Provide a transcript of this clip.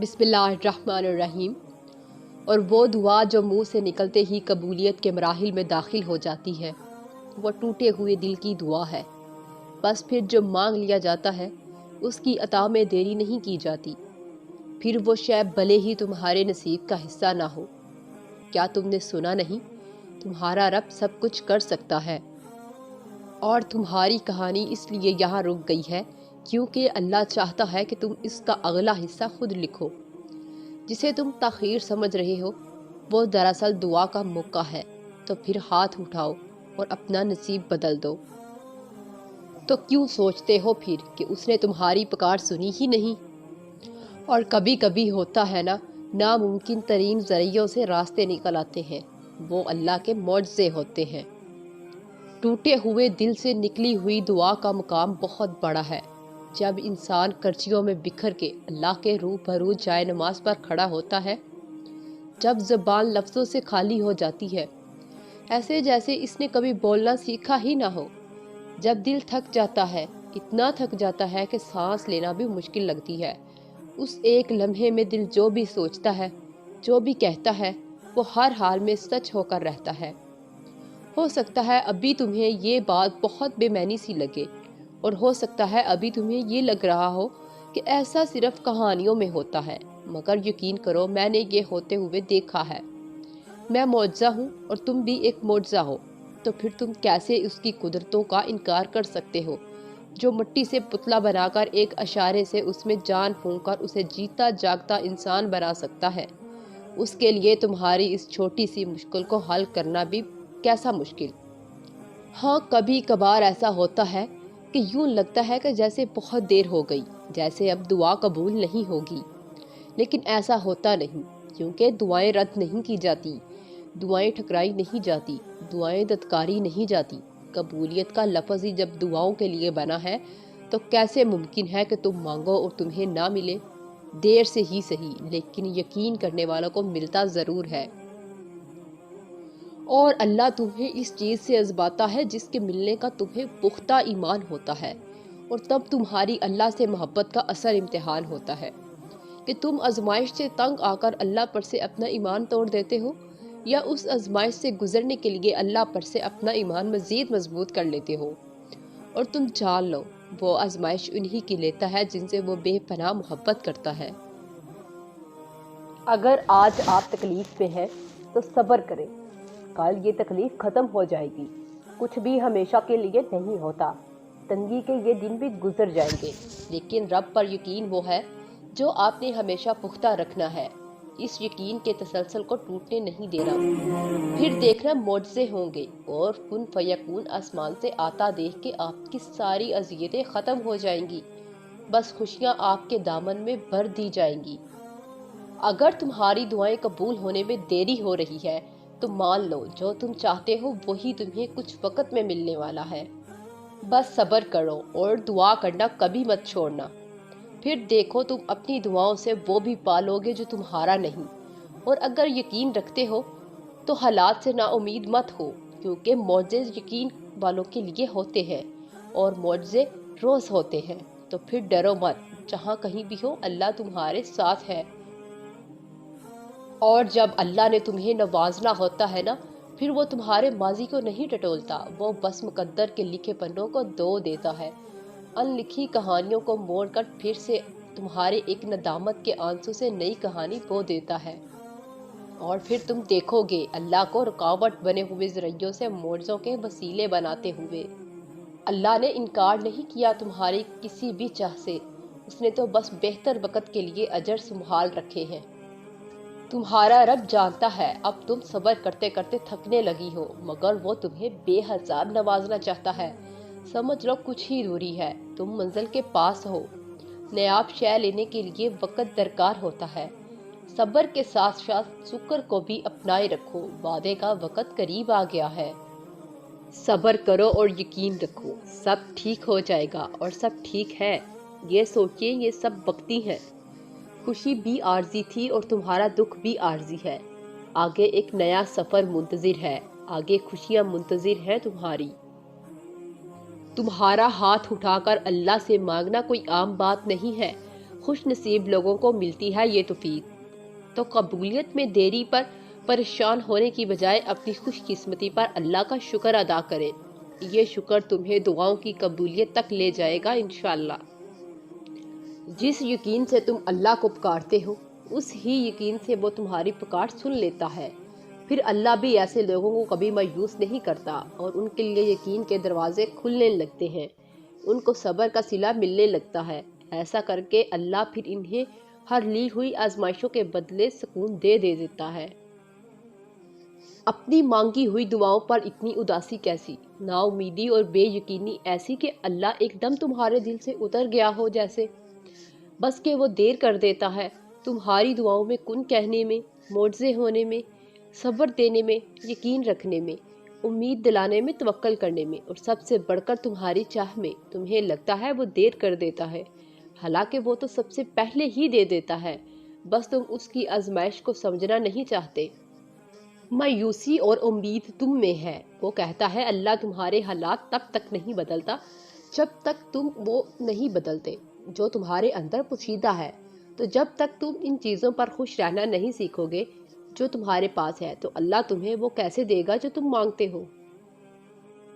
بسم اللہ الرحمن الرحیم۔ اور وہ دعا جو منہ سے نکلتے ہی قبولیت کے مراحل میں داخل ہو جاتی ہے، وہ ٹوٹے ہوئے دل کی دعا ہے۔ بس پھر جو مانگ لیا جاتا ہے اس کی عطا میں دیری نہیں کی جاتی، پھر وہ شے بھلے ہی تمہارے نصیب کا حصہ نہ ہو۔ کیا تم نے سنا نہیں؟ تمہارا رب سب کچھ کر سکتا ہے، اور تمہاری کہانی اس لیے یہاں رک گئی ہے کیونکہ اللہ چاہتا ہے کہ تم اس کا اگلا حصہ خود لکھو۔ جسے تم تاخیر سمجھ رہے ہو وہ دراصل دعا کا موقع ہے، تو پھر ہاتھ اٹھاؤ اور اپنا نصیب بدل دو۔ تو کیوں سوچتے ہو پھر کہ اس نے تمہاری پکار سنی ہی نہیں؟ اور کبھی کبھی ہوتا ہے نا، ناممکن ترین ذریعوں سے راستے نکل آتے ہیں، وہ اللہ کے معجزے ہوتے ہیں۔ ٹوٹے ہوئے دل سے نکلی ہوئی دعا کا مقام بہت بڑا ہے۔ جب انسان کرچیوں میں بکھر کے اللہ کے روبرو جائے نماز پر کھڑا ہوتا ہے، جب زبان لفظوں سے خالی ہو جاتی ہے، ایسے جیسے اس نے کبھی بولنا سیکھا ہی نہ ہو، جب دل تھک جاتا ہے، اتنا تھک جاتا ہے کہ سانس لینا بھی مشکل لگتی ہے، اس ایک لمحے میں دل جو بھی سوچتا ہے، جو بھی کہتا ہے، وہ ہر حال میں سچ ہو کر رہتا ہے۔ ہو سکتا ہے ابھی تمہیں یہ بات بہت بے معنی سی لگے، اور ہو سکتا ہے ابھی تمہیں یہ لگ رہا ہو کہ ایسا صرف کہانیوں میں ہوتا ہے، مگر یقین کرو میں نے یہ ہوتے ہوئے دیکھا ہے۔ میں معجزہ ہوں اور تم بھی ایک معجزہ ہو، تو پھر تم کیسے اس کی قدرتوں کا انکار کر سکتے ہو، جو مٹی سے پتلا بنا کر ایک اشارے سے اس میں جان پھونک کر اسے جیتا جاگتا انسان بنا سکتا ہے۔ اس کے لیے تمہاری اس چھوٹی سی مشکل کو حل کرنا بھی کیسا مشکل۔ ہاں، کبھی کبھار ایسا ہوتا ہے کہ یوں لگتا ہے کہ جیسے بہت دیر ہو گئی، جیسے اب دعا قبول نہیں ہوگی، لیکن ایسا ہوتا نہیں، کیونکہ دعائیں رد نہیں کی جاتی، دعائیں ٹھکرائی نہیں جاتی، دعائیں دھتکاری نہیں جاتی۔ قبولیت کا لفظ ہی جب دعاؤں کے لیے بنا ہے تو کیسے ممکن ہے کہ تم مانگو اور تمہیں نہ ملے؟ دیر سے ہی صحیح، لیکن یقین کرنے والوں کو ملتا ضرور ہے۔ اور اللہ تمہیں اس چیز سے آزماتا ہے جس کے ملنے کا تمہیں پختہ ایمان ہوتا ہے، اور تب تمہاری اللہ سے محبت کا اصل امتحان ہوتا ہے کہ تم آزمائش سے تنگ آ کر اللہ پر سے اپنا ایمان توڑ دیتے ہو، یا اس آزمائش سے گزرنے کے لیے اللہ پر سے اپنا ایمان مزید مضبوط کر لیتے ہو۔ اور تم جان لو، وہ آزمائش انہی کی لیتا ہے جن سے وہ بے پناہ محبت کرتا ہے۔ اگر آج آپ تکلیف میں ہیں تو صبر کریں، کل یہ تکلیف ختم ہو جائے گی۔ کچھ بھی ہمیشہ کے لیے نہیں ہوتا، تنگی کے یہ دن بھی گزر جائیں گے، لیکن رب پر یقین وہ ہے جو آپ نے ہمیشہ پختہ رکھنا ہے، اس یقین کے تسلسل کو ٹوٹنے نہیں دینا۔ پھر دیکھنا معجزے ہوں گے، اور کن فیکون آسمان سے آتا دیکھ کے آپ کی ساری اذیتیں ختم ہو جائیں گی، بس خوشیاں آپ کے دامن میں بھر دی جائیں گی۔ اگر تمہاری دعائیں قبول ہونے میں دیری ہو رہی ہے تو مان لو جو تم چاہتے ہو وہی تمہیں کچھ وقت میں ملنے والا ہے۔ بس صبر کرو اور دعا کرنا کبھی مت چھوڑنا، پھر دیکھو تم اپنی دعاؤں سے وہ بھی پالو گے جو تمہارا نہیں۔ اور اگر یقین رکھتے ہو تو حالات سے نا امید مت ہو، کیونکہ معجزے یقین والوں کے لیے ہوتے ہیں، اور معجزے روز ہوتے ہیں۔ تو پھر ڈرو مت، جہاں کہیں بھی ہو اللہ تمہارے ساتھ ہے۔ اور جب اللہ نے تمہیں نوازنا ہوتا ہے نا، پھر وہ تمہارے ماضی کو نہیں ٹٹولتا، وہ بس مقدر کے لکھے پنوں کو دو دیتا ہے، ان لکھی کہانیوں کو موڑ کر پھر سے تمہارے ایک ندامت کے آنسو سے نئی کہانی بو دیتا ہے۔ اور پھر تم دیکھو گے اللہ کو رکاوٹ بنے ہوئے ذرائعوں سے معجزوں کے وسیلے بناتے ہوئے۔ اللہ نے انکار نہیں کیا تمہاری کسی بھی چاہ سے، اس نے تو بس بہتر وقت کے لیے اجر سنبھال رکھے ہیں۔ تمہارا رب جانتا ہے اب تم صبر کرتے کرتے تھکنے لگی ہو، مگر وہ تمہیں بے حساب نوازنا چاہتا ہے۔ سمجھ لو کچھ ہی دوری ہے، تم منزل کے پاس ہو۔ نیاب شے لینے کے لیے وقت درکار ہوتا ہے، صبر کے ساتھ ساتھ شکر کو بھی اپنائے رکھو، وعدے کا وقت قریب آ گیا ہے۔ صبر کرو اور یقین رکھو، سب ٹھیک ہو جائے گا، اور سب ٹھیک ہے۔ یہ سوچئے یہ سب وقتی ہے، خوشی بھی عارضی تھی اور تمہارا دکھ بھی عارضی ہے۔ آگے ایک نیا سفر منتظر ہے، آگے خوشیاں منتظر ہیں تمہاری۔ تمہارا ہاتھ اٹھا کر اللہ سے مانگنا کوئی عام بات نہیں ہے، خوش نصیب لوگوں کو ملتی ہے یہ توفیق، تو قبولیت میں دیری پر پریشان ہونے کی بجائے اپنی خوش قسمتی پر اللہ کا شکر ادا کریں۔ یہ شکر تمہیں دعاؤں کی قبولیت تک لے جائے گا انشاءاللہ۔ جس یقین سے تم اللہ کو پکارتے ہو، اس ہی یقین سے وہ تمہاری پکار سن لیتا ہے۔ پھر اللہ بھی ایسے لوگوں کو کبھی مایوس نہیں کرتا اور ان کے لیے یقین کے دروازے کھلنے لگتے ہیں، ان کو صبر کا صلہ ملنے لگتا ہے۔ ایسا کر کے اللہ پھر انہیں ہر لی ہوئی آزمائشوں کے بدلے سکون دے دیتا ہے۔ اپنی مانگی ہوئی دعاؤں پر اتنی اداسی کیسی، نا امیدی اور بے یقینی ایسی کہ اللہ ایک دم تمہارے دل سے اتر گیا ہو جیسے؟ بس کہ وہ دیر کر دیتا ہے تمہاری دعاؤں میں کن کہنے میں، معجزے ہونے میں، صبر دینے میں، یقین رکھنے میں، امید دلانے میں، توکل کرنے میں، اور سب سے بڑھ کر تمہاری چاہ میں۔ تمہیں لگتا ہے وہ دیر کر دیتا ہے، حالانکہ وہ تو سب سے پہلے ہی دے دیتا ہے، بس تم اس کی آزمائش کو سمجھنا نہیں چاہتے۔ مایوسی اور امید تم میں ہے۔ وہ کہتا ہے اللہ تمہارے حالات تب تک نہیں بدلتا جب تک تم وہ نہیں بدلتے جو تمہارے اندر پوشیدہ ہے۔ تو جب تک تم ان چیزوں پر خوش رہنا نہیں سیکھو گے جو تمہارے پاس ہے، تو اللہ تمہیں وہ کیسے دے گا جو تم مانگتے ہو؟